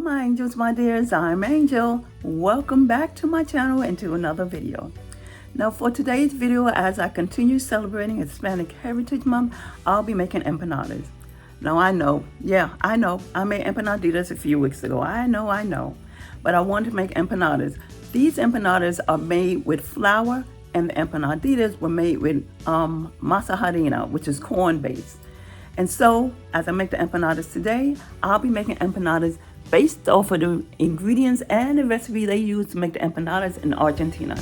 my angels, my dears, I'm Angel. Welcome back to my channel and to another video. Now for today's video, as I continue celebrating Hispanic Heritage Month, I'll be making empanadas. Now I know, I made empanaditas a few weeks ago. I know, but I wanted to make empanadas. These empanadas are made with flour, and the empanaditas were made with masa harina, which is corn based. And so, as I make the empanadas today, I'll be making empanadas based off of the ingredients and the recipe they use to make the empanadas in Argentina.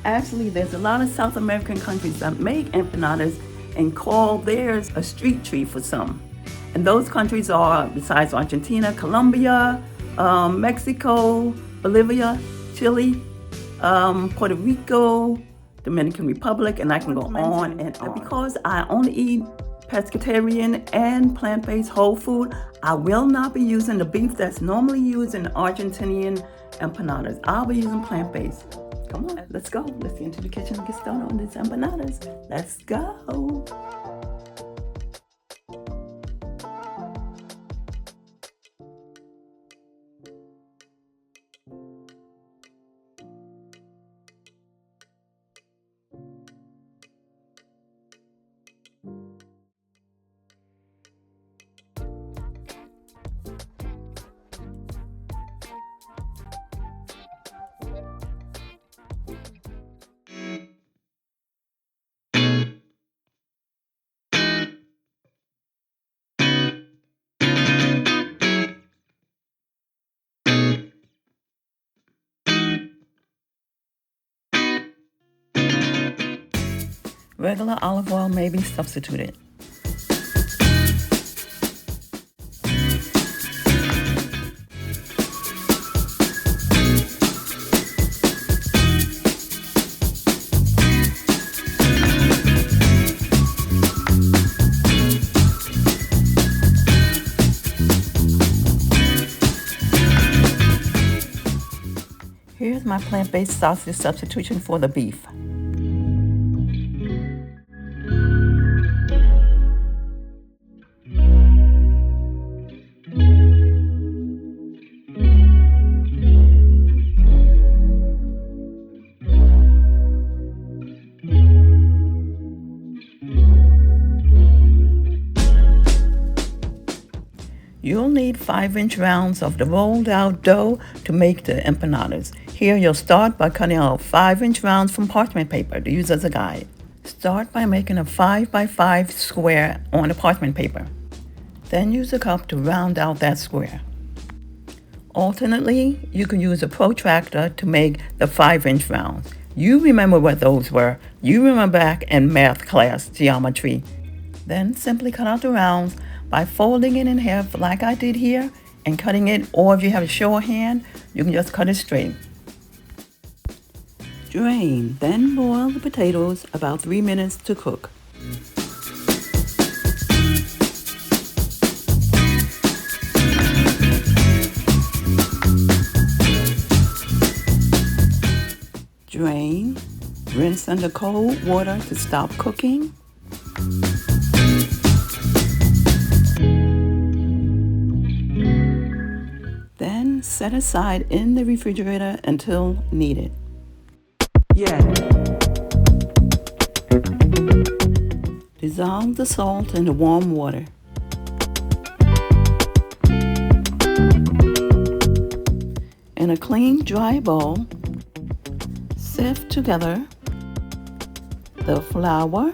Actually, there's a lot of South American countries that make empanadas and call theirs a street treat for some. And those countries are, besides Argentina, Colombia, Mexico, Bolivia, Chile, Puerto Rico, Dominican Republic, and I can go on and on. Because I only eat pescatarian and plant-based whole food, I will not be using the beef that's normally used in Argentinian empanadas. I'll be using plant-based. Come on, let's go. Let's get into the kitchen and get started on these empanadas. Let's go. Regular olive oil may be substituted. Here's my plant-based sausage substitution for the beef. You'll need 5-inch rounds of the rolled out dough to make the empanadas. Here you'll start by cutting out 5-inch rounds from parchment paper to use as a guide. Start by making a 5x5 square on the parchment paper. Then use a cup to round out that square. Alternately, you can use a protractor to make the 5-inch rounds. You remember what those were. You remember back in math class geometry. Then simply cut out the rounds by folding it in half like I did here and cutting it, or if you have a short hand, you can just cut it straight. Drain, then boil the potatoes about 3 minutes to cook. Drain, rinse under cold water to stop cooking. Then set aside in the refrigerator until needed. Dissolve the salt in the warm water. In a clean, dry bowl, sift together the flour,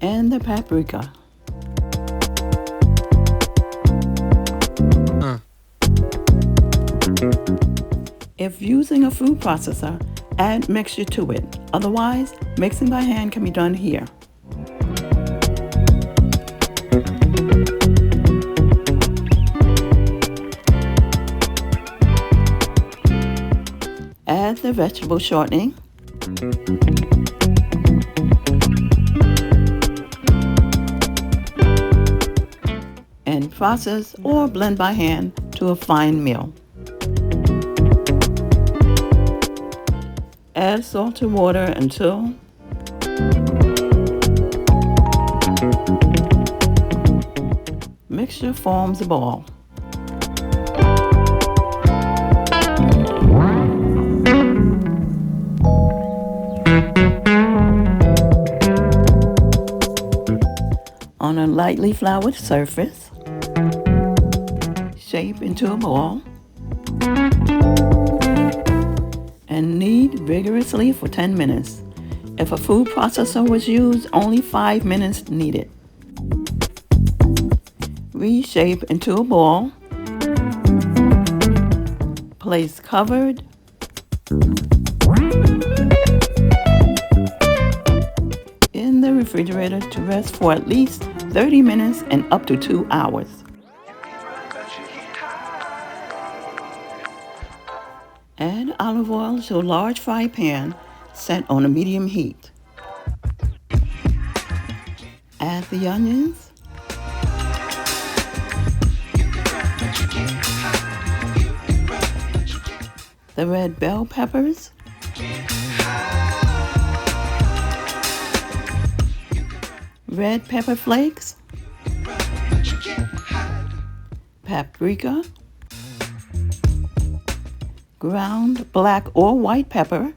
and the paprika. If using a food processor, add mixture to it. Otherwise, mixing by hand can be done here. Add the vegetable shortening. And process or blend by hand to a fine meal. Add salt to water until mixture forms a ball. On a lightly floured surface, shape into a ball and knead vigorously for 10 minutes. If a food processor was used, only 5 minutes needed. Reshape into a ball. Place covered. In the refrigerator to rest for at least 30 minutes and up to 2 hours. Add olive oil to a large fry pan set on a medium heat. Add the onions, the red bell peppers, red pepper flakes, paprika, ground black or white pepper,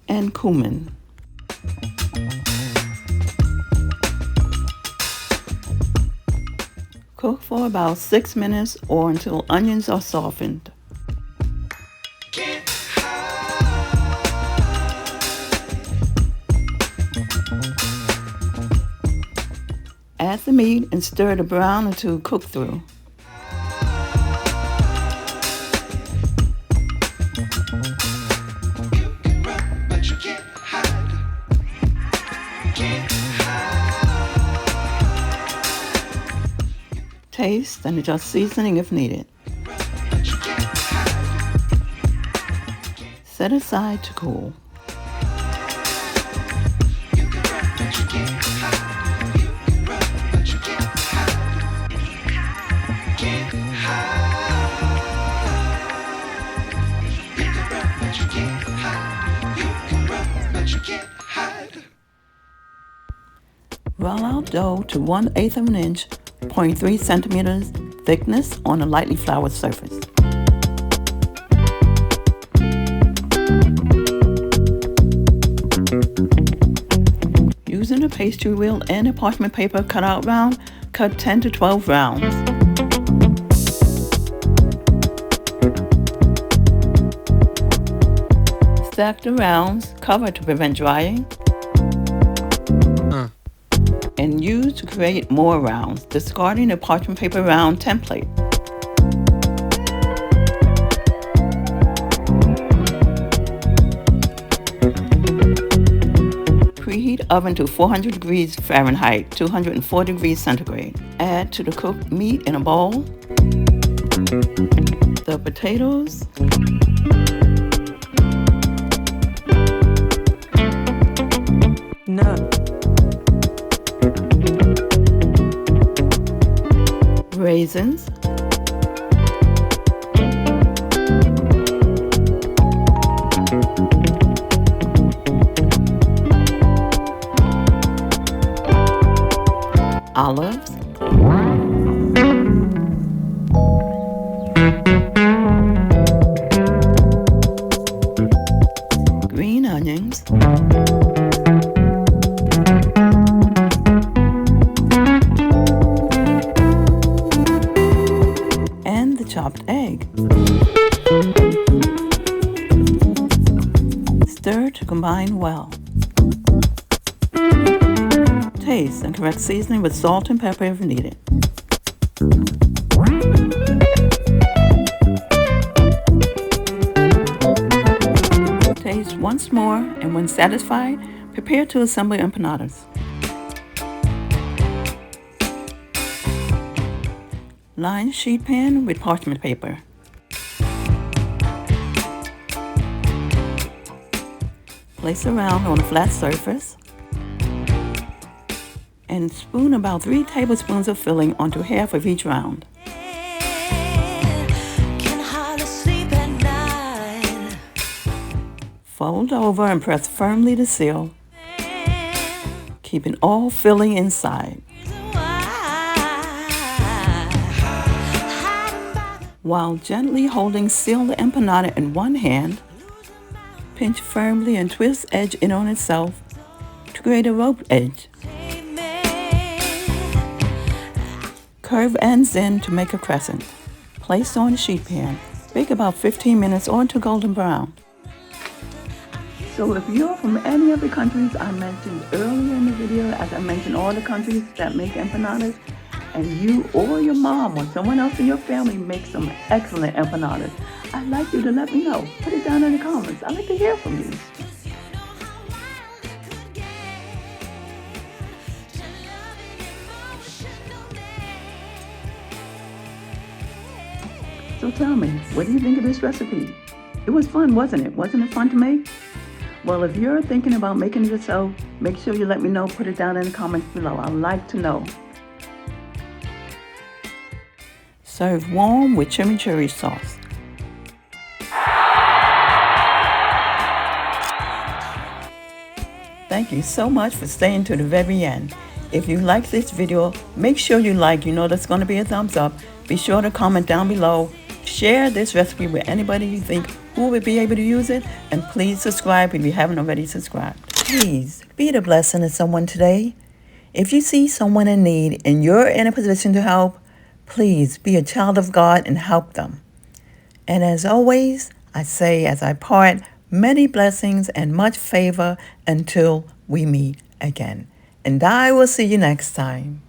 and cumin. Cook for about 6 minutes or until onions are softened. Add the meat and stir the brown until cooked through. Taste and adjust seasoning if needed. Set aside to cool. Roll out dough to 1/8 of an inch, 0.3 centimeters thickness on a lightly floured surface. Using a pastry wheel and a parchment paper cutout round, cut 10 to 12 rounds. Stack the rounds, cover to prevent drying, and use to create more rounds, discarding the parchment paper round template. Preheat oven to 400 degrees Fahrenheit, 204 degrees centigrade. Add to the cooked meat in a bowl the potatoes, raisins, olives, green onions, and the chopped egg. Stir to combine well. Taste and correct seasoning with salt and pepper if needed. Taste once more, and when satisfied, prepare to assemble empanadas. Line sheet pan with parchment paper. Place a round on a flat surface and spoon about 3 tablespoons of filling onto half of each round. Fold over and press firmly to seal, keeping all filling inside. While gently holding sealed empanada in one hand, pinch firmly and twist edge in on itself to create a rope edge. Curve ends in to make a crescent. Place on a sheet pan. Bake about 15 minutes or until golden brown. So if you're from any of the countries I mentioned earlier in the video, as I mentioned all the countries that make empanadas, and you or your mom or someone else in your family makes some excellent empanadas, I'd like you to let me know. Put it down in the comments. I'd like to hear from you. So tell me, what do you think of this recipe? It was fun, wasn't it? Wasn't it fun to make? Well, if you're thinking about making it yourself, make sure you let me know. Put it down in the comments below. I'd like to know. Serve warm with chimichurri sauce. Thank you so much for staying to the very end. If you like this video, make sure you like. You know there's going to be a thumbs up. Be sure to comment down below. Share this recipe with anybody you think who would be able to use it. And please subscribe if you haven't already subscribed. Please be the blessing to someone today. If you see someone in need and you're in a position to help, please be a child of God and help them. And as always, I say as I part, many blessings and much favor until we meet again. And I will see you next time.